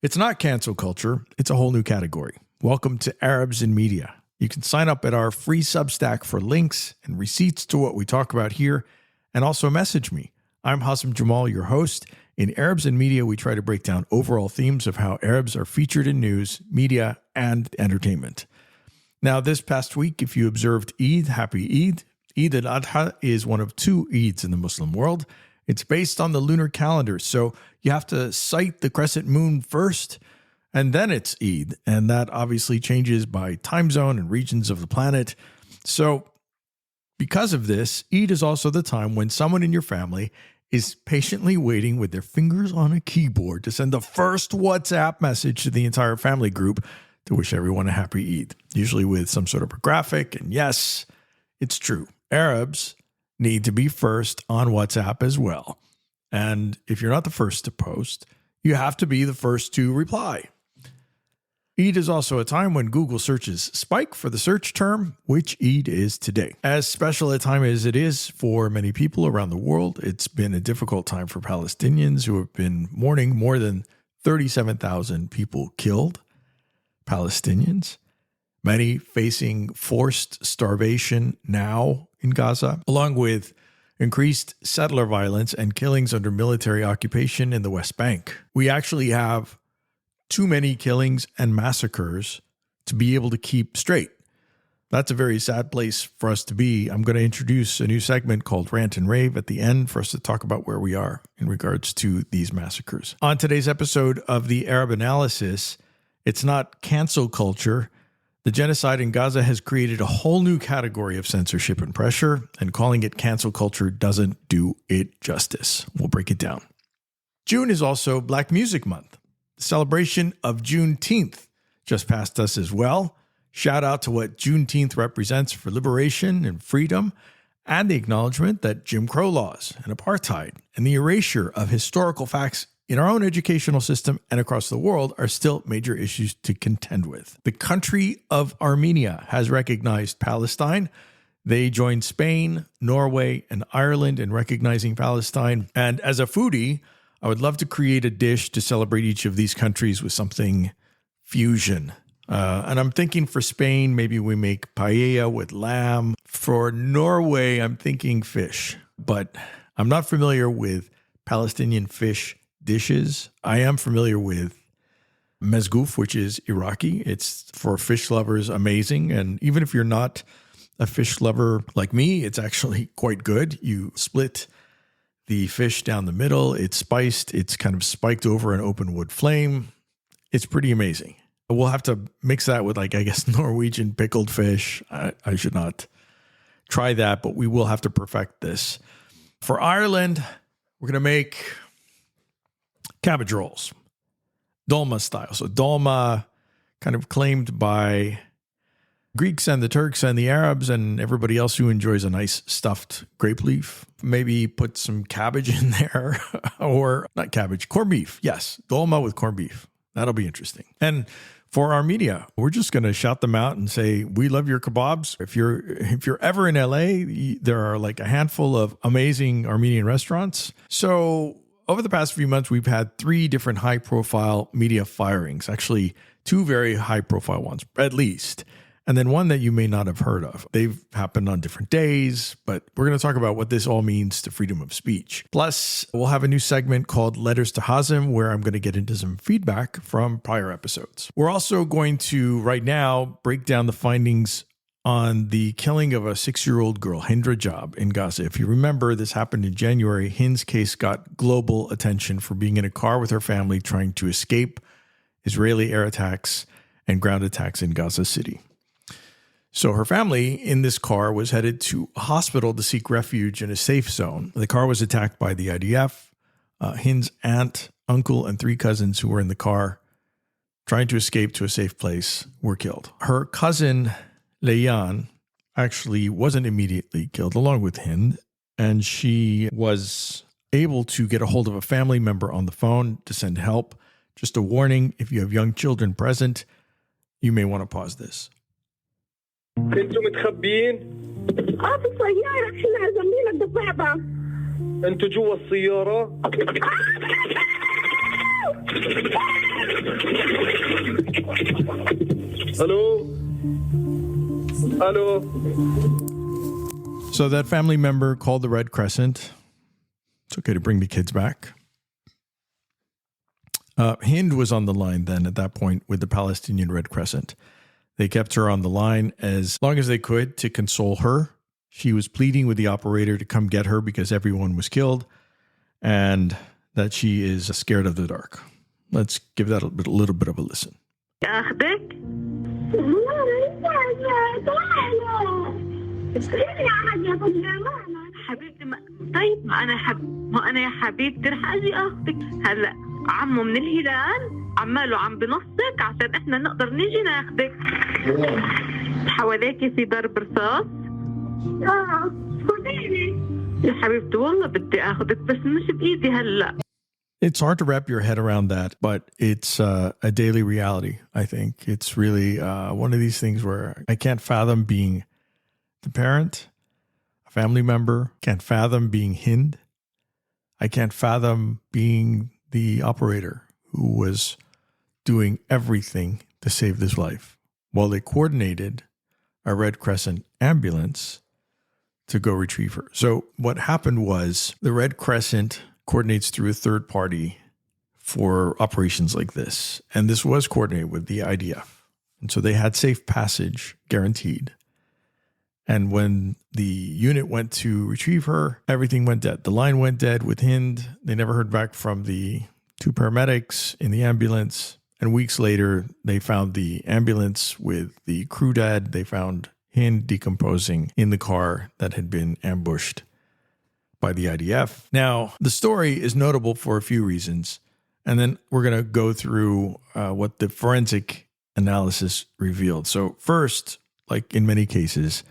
It's not cancel culture. It's a whole new category. Welcome to Arabs in Media. You can sign up at our free Substack for links and receipts to what we talk about here, and also message me. I'm Hazem Jamal, your host. In Arabs in Media, we try to break down overall themes of how Arabs are featured in news, media, and entertainment. Now, this past week, if you observed Eid, happy Eid. Eid al-Adha is one of two Eids in the Muslim world. It's based on the lunar calendar, so you have to sight the crescent moon first, and then it's Eid. And that obviously changes by time zone and regions of the planet. So because of this, Eid is also the time when someone in your family is patiently waiting with their fingers on a keyboard to send the first WhatsApp message to the entire family group to wish everyone a happy Eid, usually with some sort of a graphic. And yes, it's true. Arabs need to be first on WhatsApp as well. And if you're not the first to post, you have to be the first to reply. Eid is also a time when Google searches spike for the search term, which Eid is today. As special a time as it is for many people around the world, it's been a difficult time for Palestinians who have been mourning more than 37,000 people killed. Palestinians, many facing forced starvation now in Gaza, along with increased settler violence and killings under military occupation in the West Bank. We actually have too many killings and massacres to be able to keep straight. That's a very sad place for us to be. I'm going to introduce a new segment called Rant and Rave at the end for us to talk about where we are in regards to these massacres. On today's episode of the Arab Analysis, it's not cancel culture. The genocide in Gaza has created a whole new category of censorship and pressure, and calling it cancel culture doesn't do it justice. We'll break it down. June is also Black Music Month. The celebration of Juneteenth just passed us as well. Shout out to what Juneteenth represents for liberation and freedom, and the acknowledgement that Jim Crow laws and apartheid and the erasure of historical facts in our own educational system and across the world are still major issues to contend with. The country of Armenia has recognized Palestine. They joined Spain, Norway, and Ireland in recognizing Palestine. And as a foodie, I would love to create a dish to celebrate each of these countries with something fusion. And I'm thinking for Spain, maybe we make paella with lamb. For Norway, I'm thinking fish. But I'm not familiar with Palestinian fish dishes. I am familiar with mezgouf, which is Iraqi. It's for fish lovers, amazing. And even if you're not a fish lover like me, it's actually quite good. You split the fish down the middle. It's spiced. It's kind of spiked over an open wood flame. It's pretty amazing. We'll have to mix that with, Norwegian pickled fish. I should not try that, but we will have to perfect this. For Ireland, we're going to make cabbage rolls, dolma style. So dolma, kind of claimed by Greeks and the Turks and the Arabs and everybody else who enjoys a nice stuffed grape leaf. Maybe put some cabbage in there, or not cabbage, corned beef. Yes, dolma with corned beef. That'll be interesting. And for Armenia, we're just going to shout them out and say, we love your kebabs. If you're ever in LA, there are like a handful of amazing Armenian restaurants. So over the past few months, we've had 3 different high-profile media firings, actually 2 very high-profile ones, at least, and then one that you may not have heard of. They've happened on different days, but we're going to talk about what this all means to freedom of speech. Plus, we'll have a new segment called Letters to Hazem, where I'm going to get into some feedback from prior episodes. We're also going to, right now, break down the findings on the killing of a 6-year-old girl, Hind Rajab, in Gaza. If you remember, this happened in January. Hind's case got global attention for being in a car with her family trying to escape Israeli air attacks and ground attacks in Gaza City. So her family in this car was headed to a hospital to seek refuge in a safe zone. The car was attacked by the IDF. Hind's aunt, uncle, and 3 cousins who were in the car trying to escape to a safe place were killed. Her cousin Leyan actually wasn't immediately killed along with Hind, and she was able to get a hold of a family member on the phone to send help. Just a warning, if you have young children present, you may want to pause this. انتوا متخبيين؟ في السيارة احنا عازمين الدبابة. انتوا جوا السيارة؟ Hello? Hello? So that family member called the Red Crescent. It's okay to bring the kids back. Hind was on the line then at that point with the Palestinian Red Crescent. They kept her on the line as long as they could to console her. She was pleading with the operator to come get her because everyone was killed and that she is scared of the dark. Let's give that a little bit of a listen. أخذك؟ حبيبتي طيب ما أنا يا حبيبتي رح أجي أخذك هلا عمو من الهلال عماله عم بنصك عشان إحنا نقدر نيجي ناخذك حواليكي في ضرب رصاص؟ خذيني يا حبيبتي والله بدي أخذك بس مش بإيدي هلا. It's hard to wrap your head around that, but it's a daily reality, I think. It's really one of these things where I can't fathom being the parent, a family member, can't fathom being Hind. I can't fathom being the operator who was doing everything to save this life while they coordinated a Red Crescent ambulance to go retrieve her. So what happened was the Red Crescent coordinates through a third party for operations like this. And this was coordinated with the IDF. And so they had safe passage guaranteed. And when the unit went to retrieve her, everything went dead. The line went dead with Hind. They never heard back from the two paramedics in the ambulance. And weeks later, they found the ambulance with the crew dead. They found Hind decomposing in the car that had been ambushed by the IDF. Now, the story is notable for a few reasons. And then we're going to go through what the forensic analysis revealed. So first, like in many cases,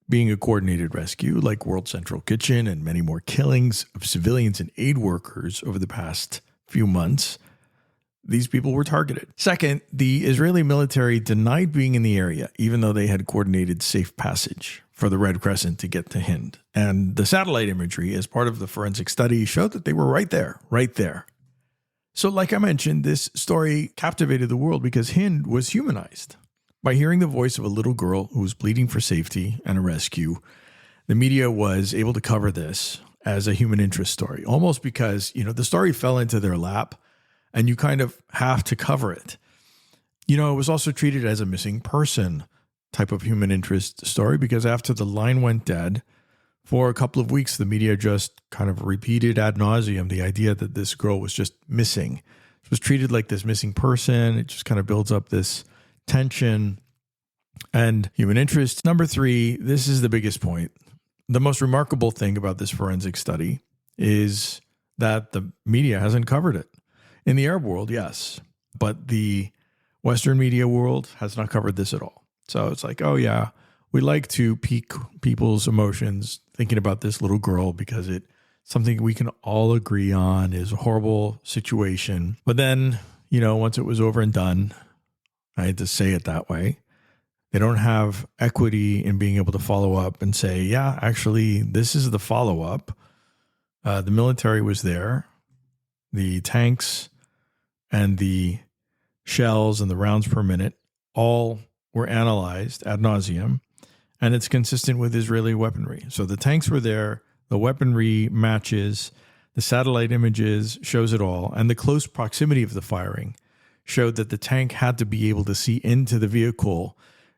being a coordinated rescue like World Central Kitchen and many more killings of civilians and aid workers over the past few months, these people were targeted. Second, the Israeli military denied being in the area, even though they had coordinated safe passage for the Red Crescent to get to Hind. And the satellite imagery as part of the forensic study showed that they were right there. So like I mentioned, this story captivated the world because Hind was humanized. By hearing the voice of a little girl who was pleading for safety and a rescue, the media was able to cover this as a human interest story, almost because, the story fell into their lap and you kind of have to cover it. It was also treated as a missing person type of human interest story because after the line went dead, for a couple of weeks, the media just kind of repeated ad nauseum the idea that this girl was just missing. It was treated like this missing person. It just kind of builds up this tension and human interest. Number 3, this is the biggest point. The most remarkable thing about this forensic study is that the media hasn't covered it. In the Arab world, yes, but the Western media world has not covered this at all. So it's like, oh yeah, we like to pique people's emotions thinking about this little girl because it's something we can all agree on is a horrible situation. But then, once it was over and done, I had to say it that way, they don't have equity in being able to follow up and say, yeah, actually, this is the follow-up. The military was there. The tanks and the shells and the rounds per minute all were analyzed ad nauseum, and it's consistent with Israeli weaponry. So the tanks were there, the weaponry matches, the satellite images shows it all, and the close proximity of the firing showed that the tank had to be able to see into the vehicle,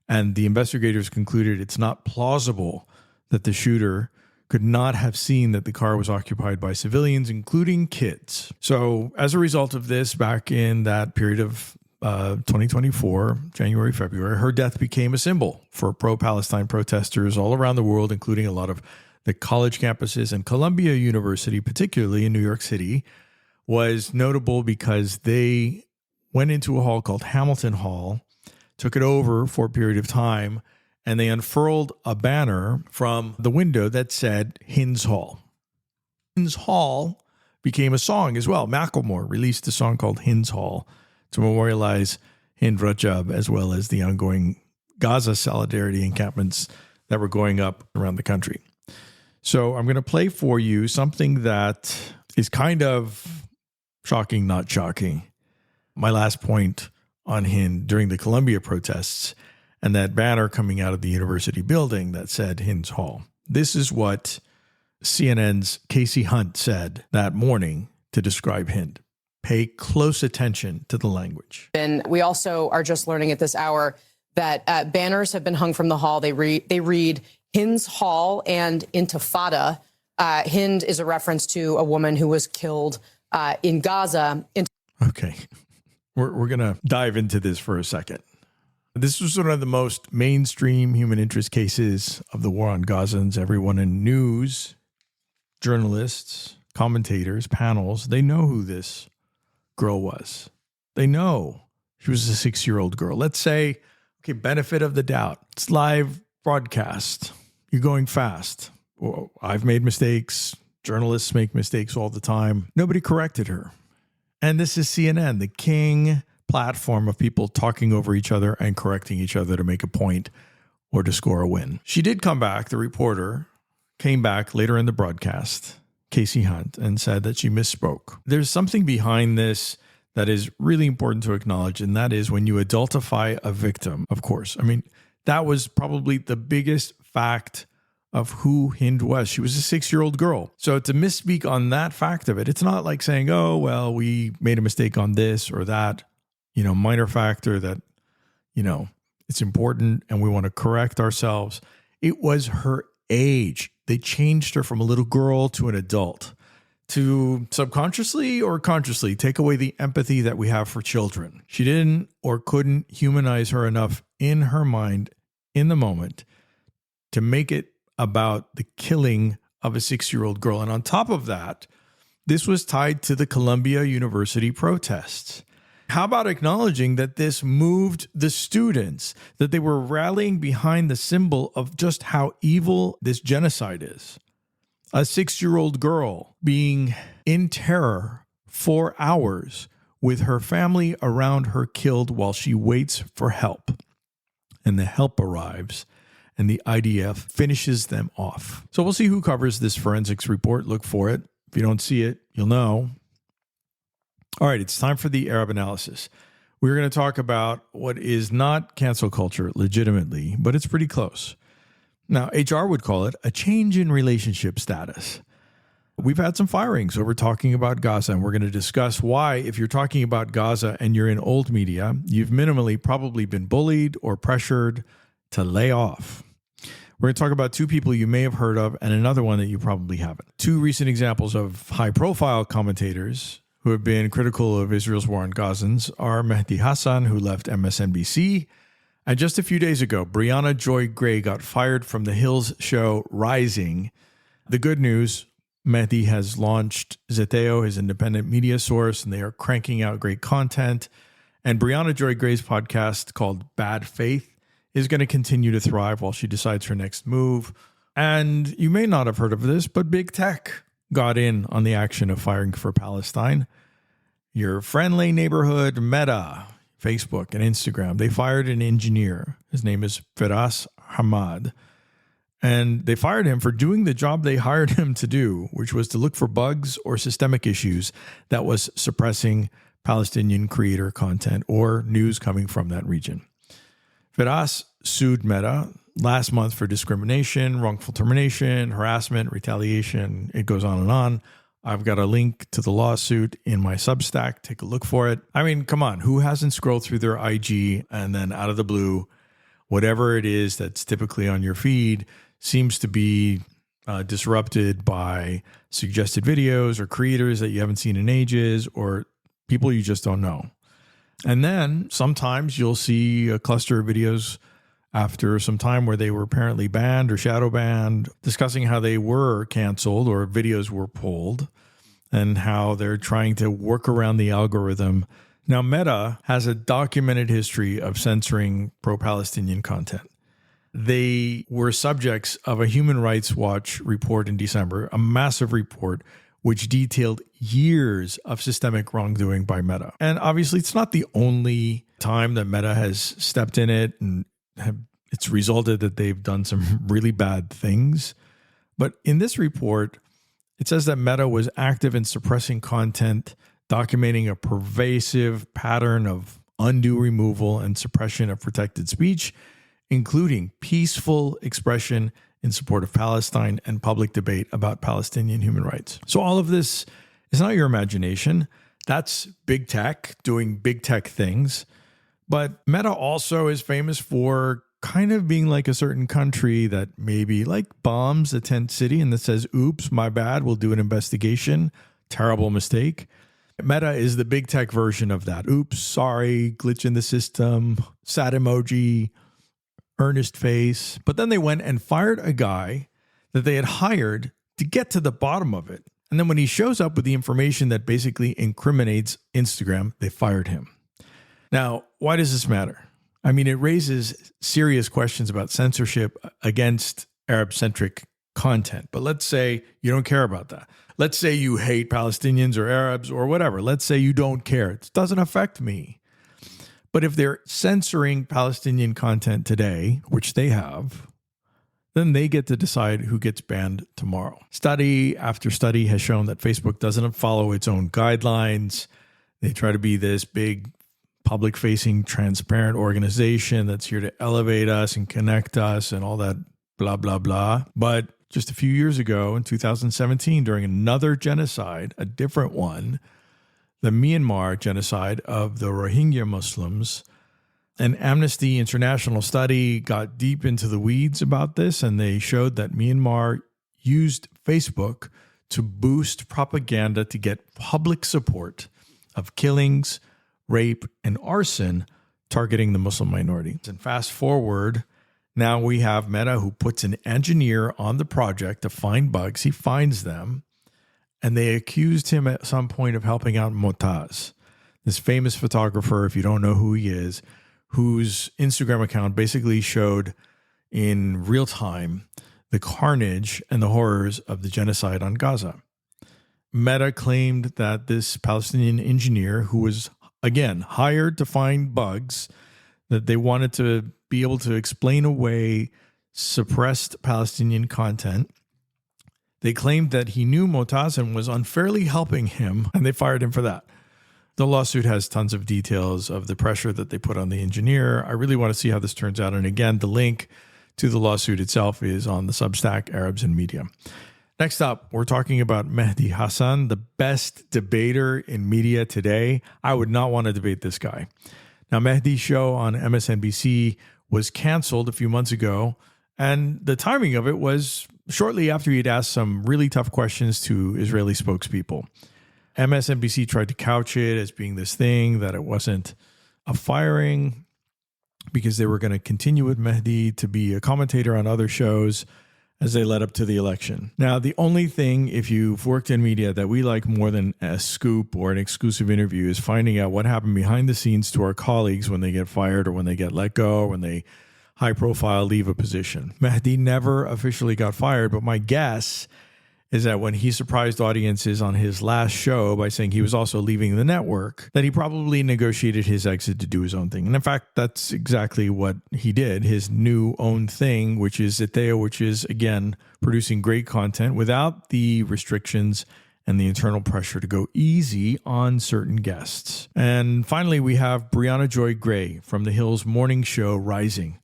and the investigators concluded it's not plausible that the shooter could not have seen that the car was occupied by civilians, including kids. So as a result of this, back in that period of 2024, January, February, her death became a symbol for pro-Palestine protesters all around the world, including a lot of the college campuses, and Columbia University, particularly in New York City, was notable because they went into a hall called Hamilton Hall, took it over for a period of time, and they unfurled a banner from the window that said Hind's Hall. Hind's Hall became a song as well. Macklemore released a song called Hind's Hall to memorialize Hind Rajab, as well as the ongoing Gaza solidarity encampments that were going up around the country. So I'm going to play for you something that is kind of shocking, not shocking. My last point on Hind during the Columbia protests and that banner coming out of the university building that said Hind's Hall. This is what CNN's Casey Hunt said that morning to describe Hind. Pay close attention to the language. And we also are just learning at this hour that banners have been hung from the hall. They read Hind's Hall and Intifada. Hind is a reference to a woman who was killed in Gaza. Okay, we're going to dive into this for a second. This was one of the most mainstream human interest cases of the war on Gazans. Everyone in news, journalists, commentators, panels, they know who this girl was. They know she was a 6-year-old girl. Let's say, okay, benefit of the doubt. It's live broadcast. You're going fast. Well, I've made mistakes. Journalists make mistakes all the time. Nobody corrected her. And this is CNN, the king platform of people talking over each other and correcting each other to make a point or to score a win. She did come back. The reporter came back later in the broadcast, Casey Hunt, and said that she misspoke. There's something behind this that is really important to acknowledge, and that is when you adultify a victim, of course. I mean, that was probably the biggest fact of who Hind was. She was a 6-year-old girl. So to misspeak on that fact of it, it's not like saying, oh, well, we made a mistake on this or that, minor factor that, it's important and we want to correct ourselves. It was her age. They changed her from a little girl to an adult to subconsciously or consciously take away the empathy that we have for children. She didn't or couldn't humanize her enough in her mind in the moment to make it about the killing of a 6-year-old girl. And on top of that, this was tied to the Columbia University protests. How about acknowledging that this moved the students, that they were rallying behind the symbol of just how evil this genocide is? A 6-year-old girl being in terror for hours with her family around her killed while she waits for help. And the help arrives and the IDF finishes them off. So we'll see who covers this forensics report. Look for it. If you don't see it, you'll know. All right, it's time for the Arab analysis. We're going to talk about what is not cancel culture legitimately, but it's pretty close. Now, HR would call it a change in relationship status. We've had some firings over talking about Gaza, and we're going to discuss why, if you're talking about Gaza and you're in old media, you've minimally probably been bullied or pressured to lay off. We're going to talk about two people you may have heard of and another one that you probably haven't. Two recent examples of high-profile commentators who have been critical of Israel's war on Gazans are Mehdi Hasan, who left MSNBC, and just a few days ago, Briahna Joy Gray got fired from the Hill's show Rising. The good news, Mehdi has launched Zeteo, his independent media source, and they are cranking out great content. And Briahna Joy Gray's podcast called Bad Faith is going to continue to thrive while she decides her next move. And you may not have heard of this, but big tech got in on the action of firing for Palestine. Your friendly neighborhood Meta, Facebook and Instagram, they fired an engineer. His name is Firas Hamad. And they fired him for doing the job they hired him to do, which was to look for bugs or systemic issues that was suppressing Palestinian creator content or news coming from that region. Firas sued Meta last month for discrimination, wrongful termination, harassment, retaliation. It goes on and on. I've got a link to the lawsuit in my Substack. Take a look for it. I mean, come on. Who hasn't scrolled through their IG and then out of the blue, whatever it is that's typically on your feed seems to be disrupted by suggested videos or creators that you haven't seen in ages or people you just don't know. And then sometimes you'll see a cluster of videos after some time where they were apparently banned or shadow banned, discussing how they were canceled or videos were pulled and how they're trying to work around the algorithm. Now, Meta has a documented history of censoring pro-Palestinian content. They were subjects of a Human Rights Watch report in December, a massive report which detailed years of systemic wrongdoing by Meta. And obviously, it's not the only time that Meta has stepped in it and it's resulted that they've done some really bad things. But in this report, it says that Meta was active in suppressing content, documenting a pervasive pattern of undue removal and suppression of protected speech, including peaceful expression in support of Palestine and public debate about Palestinian human rights. So all of this is not your imagination. That's big tech doing big tech things. But Meta also is famous for kind of being like a certain country that maybe like bombs a tent city and that says, oops, my bad, we'll do an investigation. Terrible mistake. Meta is the big tech version of that. Oops, sorry, glitch in the system, sad emoji, earnest face. But then they went and fired a guy that they had hired to get to the bottom of it. And then when he shows up with the information that basically incriminates Instagram, they fired him. Now, why does this matter? I mean, it raises serious questions about censorship against Arab-centric content. But let's say you don't care about that. Let's say you hate Palestinians or Arabs or whatever. Let's say you don't care. It doesn't affect me. But if they're censoring Palestinian content today, which they have, then they get to decide who gets banned tomorrow. Study after study has shown that Facebook doesn't follow its own guidelines. They try to be this big, public-facing, transparent organization that's here to elevate us and connect us and all that blah, blah, blah. But just a few years ago, in 2017, during another genocide, a different one, the Myanmar genocide of the Rohingya Muslims, an Amnesty International study got deep into the weeds about this, and they showed that Myanmar used Facebook to boost propaganda to get public support of killings, rape, and arson targeting the Muslim minority. And fast forward, now we have Meta, who puts an engineer on the project to find bugs. He finds them, and they accused him at some point of helping out Motaz, this famous photographer, if you don't know who he is, whose Instagram account basically showed in real time the carnage and the horrors of the genocide on Gaza. Meta claimed that this Palestinian engineer, who was again hired to find bugs, that they wanted to be able to explain away suppressed Palestinian content. They claimed that he knew Motaz and was unfairly helping him, and they fired him for that. The lawsuit has tons of details of the pressure that they put on the engineer. I really want to see how this turns out. And again, the link to the lawsuit itself is on the Substack, Arabs in Media. Next up, we're talking about Mehdi Hasan, the best debater in media today. I would not want to debate this guy. Now, Mehdi's show on MSNBC was canceled a few months ago, and the timing of it was shortly after he'd asked some really tough questions to Israeli spokespeople. MSNBC tried to couch it as being this thing, that it wasn't a firing because they were going to continue with Mehdi to be a commentator on other shows as they led up to the election. Now, the only thing, if you've worked in media, that we like more than a scoop or an exclusive interview is finding out what happened behind the scenes to our colleagues when they get fired or when they get let go or when they high profile leave a position. Mehdi never officially got fired, but my guess is that when he surprised audiences on his last show by saying he was also leaving the network, that he probably negotiated his exit to do his own thing. And in fact, that's exactly what he did. His new own thing, which is Zeteo, which is, again, producing great content without the restrictions and the internal pressure to go easy on certain guests. And finally, we have Briahna Joy Gray from The Hill's morning show, Rising.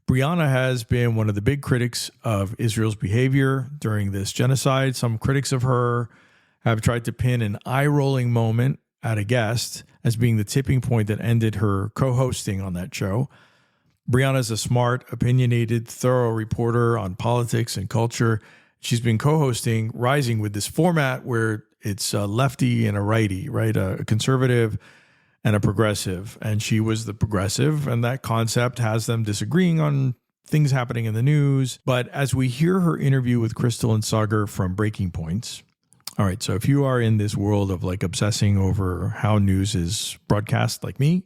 Briahna has been one of the big critics of Israel's behavior during this genocide. Some critics of her have tried to pin an eye-rolling moment at a guest as being the tipping point that ended her co-hosting on that show. Briahna is a smart, opinionated, thorough reporter on politics and culture. She's been co-hosting Rising with this format where it's a lefty and a righty, right? A conservative and a progressive, and she was the progressive, and that concept has them disagreeing on things happening in the news. But as we hear her interview with Crystal and Sagar from Breaking Points, all right, so if you are in this world of like obsessing over how news is broadcast like me,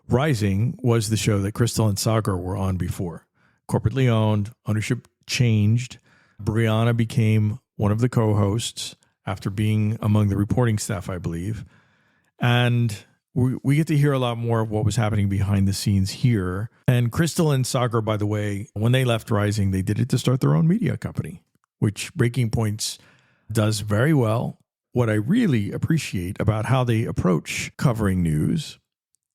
Rising was the show that Crystal and Sagar were on before. Corporately owned, ownership changed. Briahna became one of the co-hosts after being among the reporting staff, I believe. And we get to hear a lot more of what was happening behind the scenes here. And Crystal and Sagar, by the way, when they left Rising, they did it to start their own media company, which Breaking Points does very well. What I really appreciate about how they approach covering news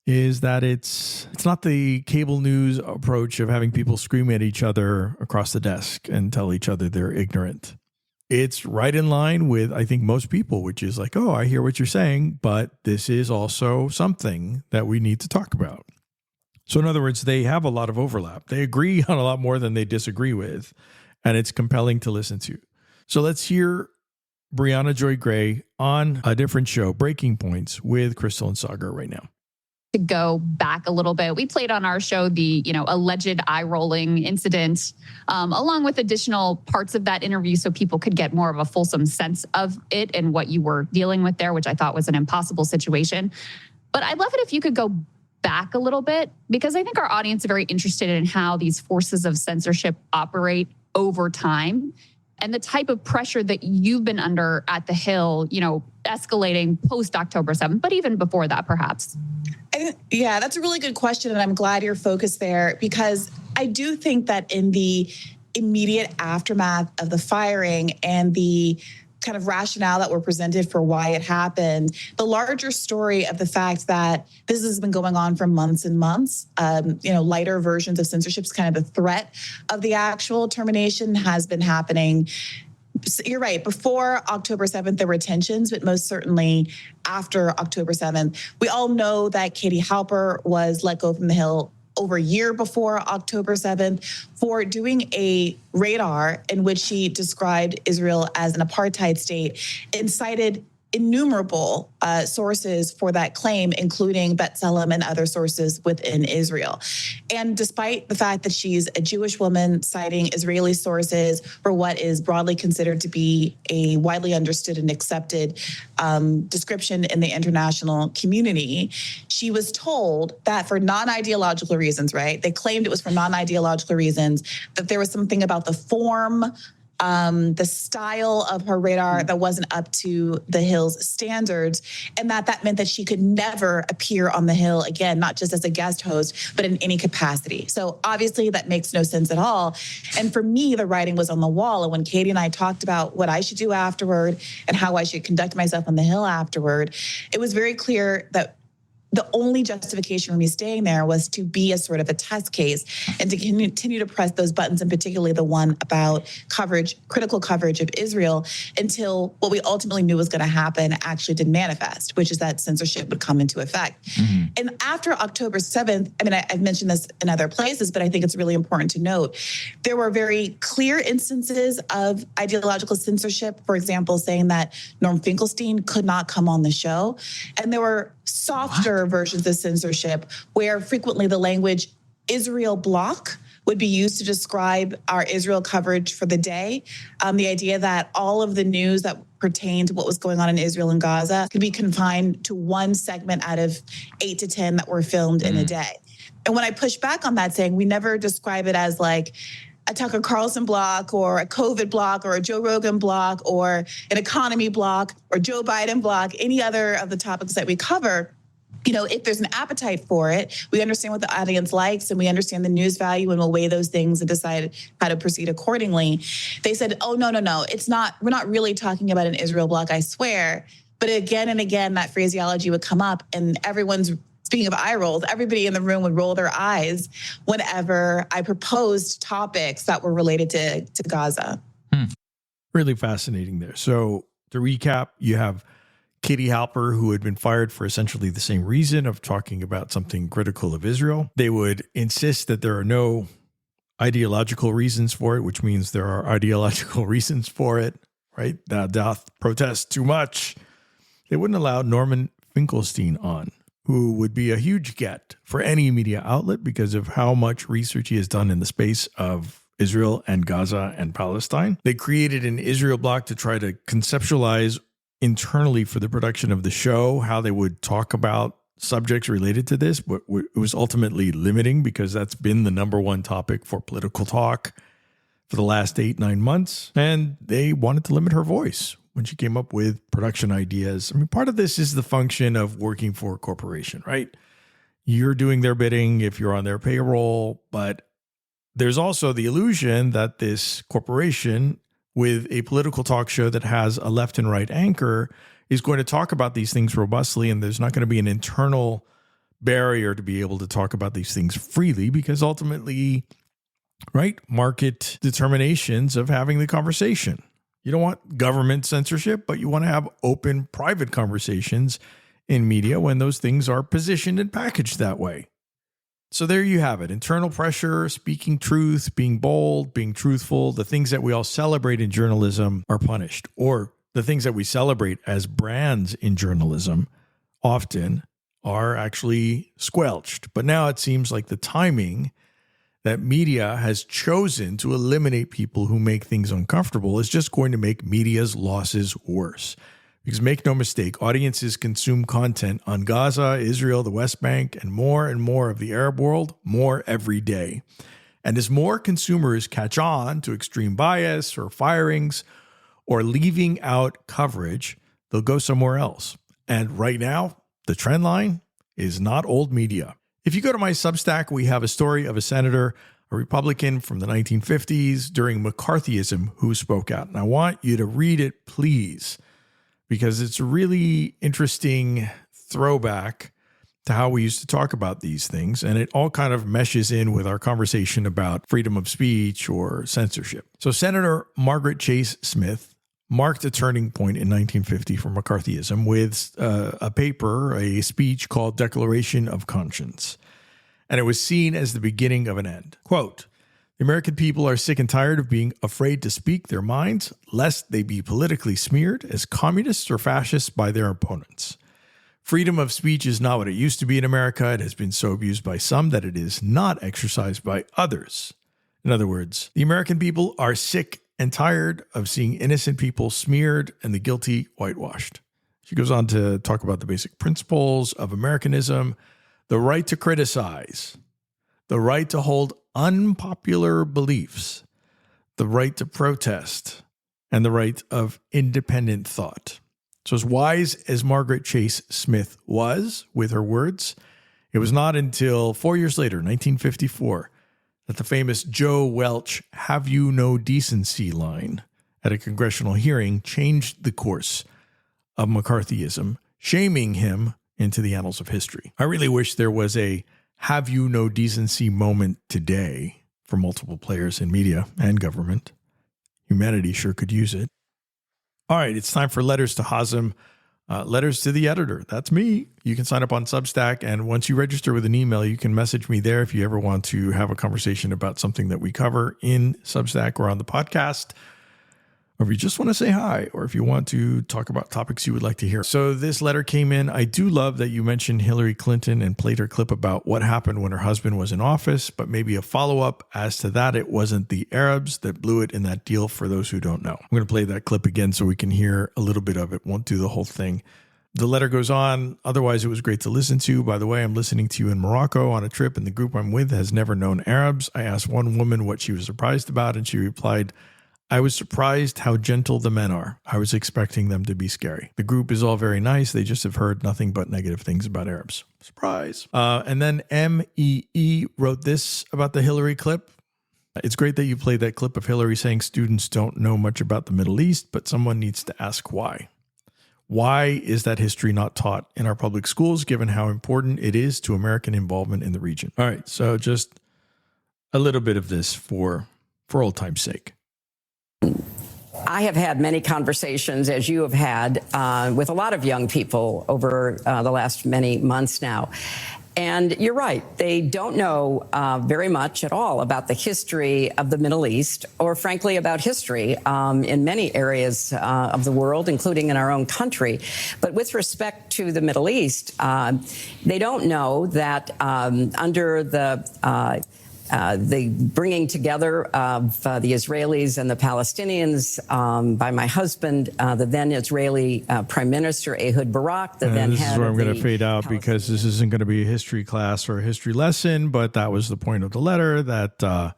is that it's not the cable news approach of having people scream at each other across the desk and tell each other they're ignorant. It's right in line with, I think, most people, which is like, oh, I hear what you're saying, but this is also something that we need to talk about. So in other words, they have a lot of overlap. They agree on a lot more than they disagree with, and it's compelling to listen to. So let's hear Briahna Joy Gray on a different show, Breaking Points, with Crystal and Sagar right now. To go back a little bit, we played on our show the alleged eye-rolling incident, along with additional parts of that interview so people could get more of a fulsome sense of it and what you were dealing with there, which I thought was an impossible situation. But I'd love it if you could go back a little bit, because I think our audience is very interested in how these forces of censorship operate over time and the type of pressure that you've been under at the Hill, escalating post-October 7th, but even before that, perhaps. Yeah, that's a really good question. And I'm glad you're focused there, because I do think that in the immediate aftermath of the firing and the kind of rationale that were presented for why it happened, the larger story of the fact that this has been going on for months and months, lighter versions of censorship is kind of the threat of the actual termination has been happening. You're right. Before October 7th, there were tensions, but most certainly after October 7th, we all know that Katie Halper was let go from the Hill over a year before October 7th for doing a radar in which she described Israel as an apartheid state and cited innumerable sources for that claim, including B'Tselem and other sources within Israel. And despite the fact that she's a Jewish woman citing Israeli sources for what is broadly considered to be a widely understood and accepted description in the international community, she was told that for non-ideological reasons, right? They claimed it was for non-ideological reasons, that there was something about the form, the style of her radar that wasn't up to the Hill's standards, and that meant that she could never appear on the Hill again, not just as a guest host, but in any capacity. So obviously that makes no sense at all. And for me, the writing was on the wall. And when Katie and I talked about what I should do afterward and how I should conduct myself on the Hill afterward, it was very clear that the only justification for me staying there was to be a sort of a test case and to continue to press those buttons, and particularly the one about critical coverage of Israel, until what we ultimately knew was going to happen actually did manifest, which is that censorship would come into effect. Mm-hmm. And after October 7th, I've mentioned this in other places, but I think it's really important to note, there were very clear instances of ideological censorship, for example, saying that Norm Finkelstein could not come on the show. And there were softer versions of censorship where frequently the language Israel block would be used to describe our Israel coverage for the day. The idea that all of the news that pertained to what was going on in Israel and Gaza could be confined to one segment out of 8 to 10 that were filmed in a day. And when I push back on that, saying we never describe it as like a Tucker Carlson block or a COVID block or a Joe Rogan block or an economy block or Joe Biden block, any other of the topics that we cover, if there's an appetite for it, we understand what the audience likes and we understand the news value, and we'll weigh those things and decide how to proceed accordingly. They said, oh, no, we're not really talking about an Israel block, I swear. But again and again, that phraseology would come up, and speaking of eye rolls, everybody in the room would roll their eyes whenever I proposed topics that were related to Gaza. Really fascinating there. So to recap, you have Katie Halper, who had been fired for essentially the same reason of talking about something critical of Israel. They would insist that there are no ideological reasons for it, which means there are ideological reasons for it, right? Thou doth protest too much. They wouldn't allow Norman Finkelstein on, who would be a huge get for any media outlet because of how much research he has done in the space of Israel and Gaza and Palestine. They created an Israel block to try to conceptualize internally for the production of the show how they would talk about subjects related to this, but it was ultimately limiting because that's been the number one topic for political talk for the last 8-9 months. And they wanted to limit her voice when she came up with production ideas. Part of this is the function of working for a corporation, right? You're doing their bidding if you're on their payroll, but there's also the illusion that this corporation with a political talk show that has a left and right anchor is going to talk about these things robustly, and there's not going to be an internal barrier to be able to talk about these things freely, because ultimately, right, market determinations of having the conversation. You don't want government censorship, but you want to have open, private conversations in media when those things are positioned and packaged that way. So there you have it. Internal pressure, speaking truth, being bold, being truthful. The things that we all celebrate in journalism are punished, or the things that we celebrate as brands in journalism often are actually squelched. But now it seems like the timing that media has chosen to eliminate people who make things uncomfortable is just going to make media's losses worse. Because make no mistake, audiences consume content on Gaza, Israel, the West Bank, and more of the Arab world more every day. And as more consumers catch on to extreme bias or firings or leaving out coverage, they'll go somewhere else. And right now, the trend line is not old media. If you go to my Substack, we have a story of a senator, a Republican from the 1950s during McCarthyism, who spoke out. And I want you to read it, please, because it's a really interesting throwback to how we used to talk about these things. And it all kind of meshes in with our conversation about freedom of speech or censorship. So Senator Margaret Chase Smith marked a turning point in 1950 for McCarthyism with a speech called Declaration of Conscience. And it was seen as the beginning of an end. Quote, "The American people are sick and tired of being afraid to speak their minds, lest they be politically smeared as communists or fascists by their opponents. Freedom of speech is not what it used to be in America. It has been so abused by some that it is not exercised by others." In other words, the American people are sick and tired of seeing innocent people smeared and the guilty whitewashed. She goes on to talk about the basic principles of Americanism: the right to criticize, the right to hold unpopular beliefs, the right to protest, and the right of independent thought. So as wise as Margaret Chase Smith was with her words, it was not until 4 years later, 1954, that the famous Joe Welch "have you no decency" line at a congressional hearing changed the course of McCarthyism, shaming him into the annals of history. I really wish there was a "have you no decency" moment today for multiple players in media and government. Humanity sure could use it. All right, it's time for Letters to Hazem. Letters to the editor. That's me. You can sign up on Substack, and once you register with an email, you can message me there if you ever want to have a conversation about something that we cover in Substack or on the podcast, or if you just want to say hi, or if you want to talk about topics you would like to hear. So this letter came in. I do love that you mentioned Hillary Clinton and played her clip about what happened when her husband was in office, but maybe a follow-up as to that. It wasn't the Arabs that blew it in that deal, for those who don't know. I'm going to play that clip again so we can hear a little bit of it. Won't do the whole thing. The letter goes on. Otherwise, it was great to listen to. By the way, I'm listening to you in Morocco on a trip, and the group I'm with has never known Arabs. I asked one woman what she was surprised about, and she replied, "I was surprised how gentle the men are. I was expecting them to be scary. The group is all very nice. They just have heard nothing but negative things about Arabs." Surprise. And then MEE wrote this about the Hillary clip. "It's great that you played that clip of Hillary saying students don't know much about the Middle East, but someone needs to ask why. Why is that history not taught in our public schools, given how important it is to American involvement in the region?" All right, so just a little bit of this for old time's sake. I have had many conversations, as you have had, with a lot of young people over the last many months now. And you're right, they don't know very much at all about the history of the Middle East, or frankly about history in many areas of the world, including in our own country. But with respect to the Middle East, they don't know that under the bringing together of the Israelis and the Palestinians by my husband, the then Israeli Prime Minister Ehud Barak, the then head of the... This is where I'm going to fade out, because this isn't going to be a history class or a history lesson, but that was the point of the letter, that the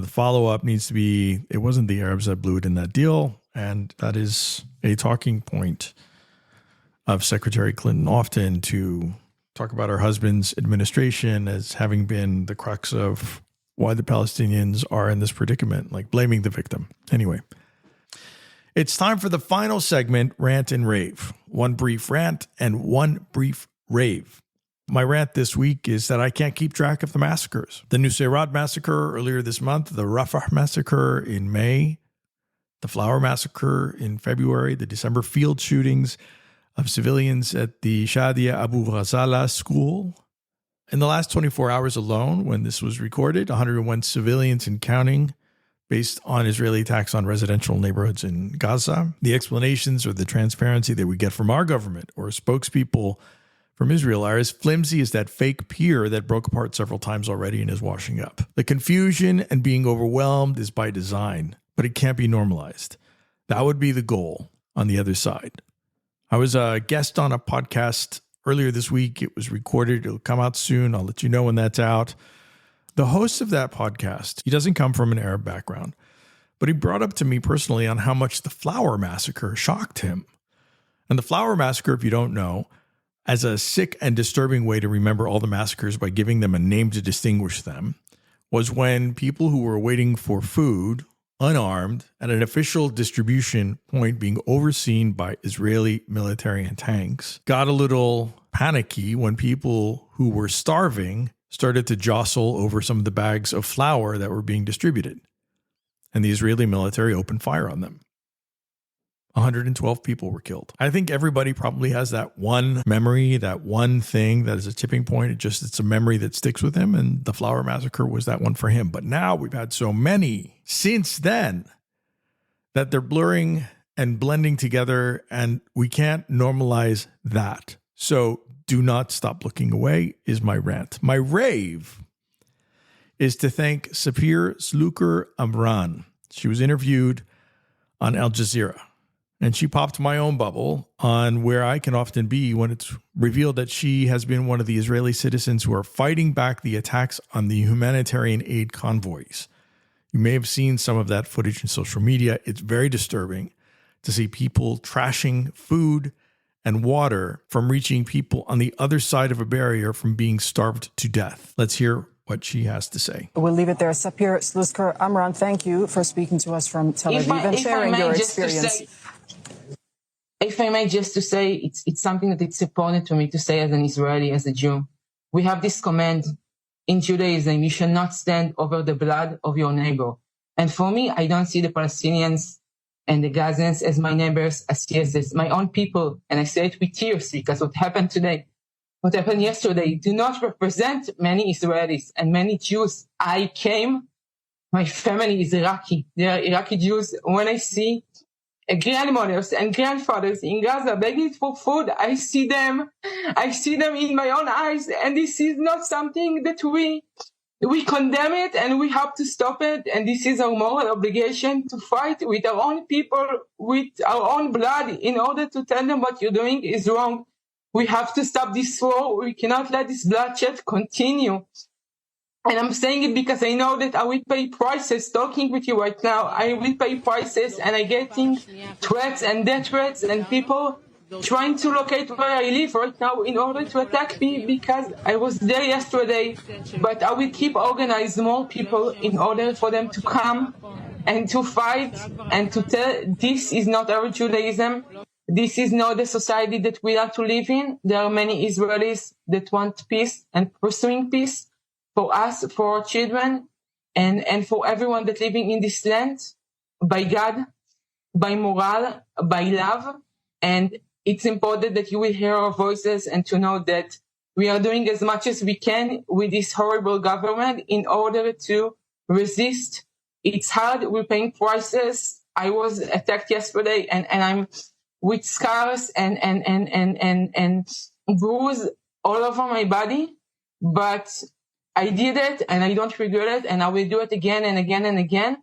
follow-up needs to be, it wasn't the Arabs that blew it in that deal, and that is a talking point of Secretary Clinton often, to talk about her husband's administration as having been the crux of why the Palestinians are in this predicament, like blaming the victim. Anyway, it's time for the final segment, Rant and Rave. One brief rant and one brief rave. My rant this week is that I can't keep track of the massacres. The Nusayrat massacre earlier this month, the Rafah massacre in May, the Flower massacre in February, the December field shootings of civilians at the Shadia Abu Ghazala school. In the last 24 hours alone, when this was recorded, 101 civilians and counting based on Israeli attacks on residential neighborhoods in Gaza. The explanations or the transparency that we get from our government or spokespeople from Israel are as flimsy as that fake pier that broke apart several times already and is washing up. The confusion and being overwhelmed is by design, but it can't be normalized. That would be the goal on the other side. I was a guest on a podcast earlier this week. It was recorded. It'll come out soon. I'll let you know when that's out. The host of that podcast, he doesn't come from an Arab background, but he brought up to me personally on how much the Flower massacre shocked him. And the Flower massacre, if you don't know, as a sick and disturbing way to remember all the massacres by giving them a name to distinguish them, was when people who were waiting for food, unarmed, at an official distribution point being overseen by Israeli military and tanks, got a little panicky when people who were starving started to jostle over some of the bags of flour that were being distributed. And the Israeli military opened fire on them. 112 people were killed. I think everybody probably has that one memory, that one thing that is a tipping point. It's a memory that sticks with him. And the Flower massacre was that one for him. But now we've had so many since then that they're blurring and blending together, and we can't normalize that. So do not stop looking away is my rant. My rave is to thank Sapir Sluker Amran. She was interviewed on Al Jazeera. And she popped my own bubble on where I can often be when it's revealed that she has been one of the Israeli citizens who are fighting back the attacks on the humanitarian aid convoys. You may have seen some of that footage in social media. It's very disturbing to see people trashing food and water from reaching people on the other side of a barrier from being starved to death. Let's hear what she has to say. We'll leave it there. Sapir Sluker Amran, thank you for speaking to us from Tel Aviv and sharing your experience. If I may just to say, it's something that it's important to me to say as an Israeli, as a Jew. We have this command in Judaism: you shall not stand over the blood of your neighbor. And for me, I don't see the Palestinians and the Gazans as my neighbors. I see as my own people. And I say it with tears because what happened today, what happened yesterday, do not represent many Israelis and many Jews. My family is Iraqi. They are Iraqi Jews. When I see grandmothers and grandfathers in Gaza begging for food, I see them in my own eyes. And this is not something that we condemn it and we have to stop it. And this is our moral obligation to fight with our own people, with our own blood, in order to tell them what you're doing is wrong. We have to stop this war. We cannot let this bloodshed continue. And I'm saying it because I know that I will pay prices talking with you right now. I will pay prices, and I'm getting threats and death threats and people trying to locate where I live right now in order to attack me because I was there yesterday. But I will keep organizing more people in order for them to come and to fight and to tell this is not our Judaism. This is not the society that we are to live in. There are many Israelis that want peace and pursuing peace. For us, for our children, and for everyone that's living in this land, by God, by moral, by love. And it's important that you will hear our voices and to know that we are doing as much as we can with this horrible government in order to resist. It's hard. We're paying prices. I was attacked yesterday and I'm with scars and bruise all over my body. But I did it and I don't regret it, and I will do it again and again and again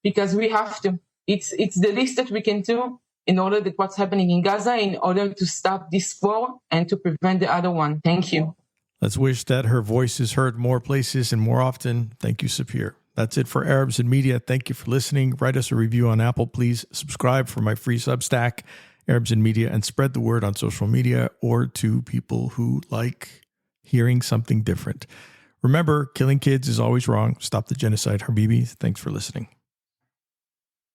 because we have to. It's the least that we can do in order that what's happening in Gaza, in order to stop this war and to prevent the other one. Thank you. Let's wish that her voice is heard more places and more often. Thank you, Sapir. That's it for Arabs in Media. Thank you for listening. Write us a review on Apple. Please subscribe for my free Substack, Arabs in Media, and spread the word on social media or to people who like hearing something different. Remember, killing kids is always wrong. Stop the genocide. Habibi, thanks for listening.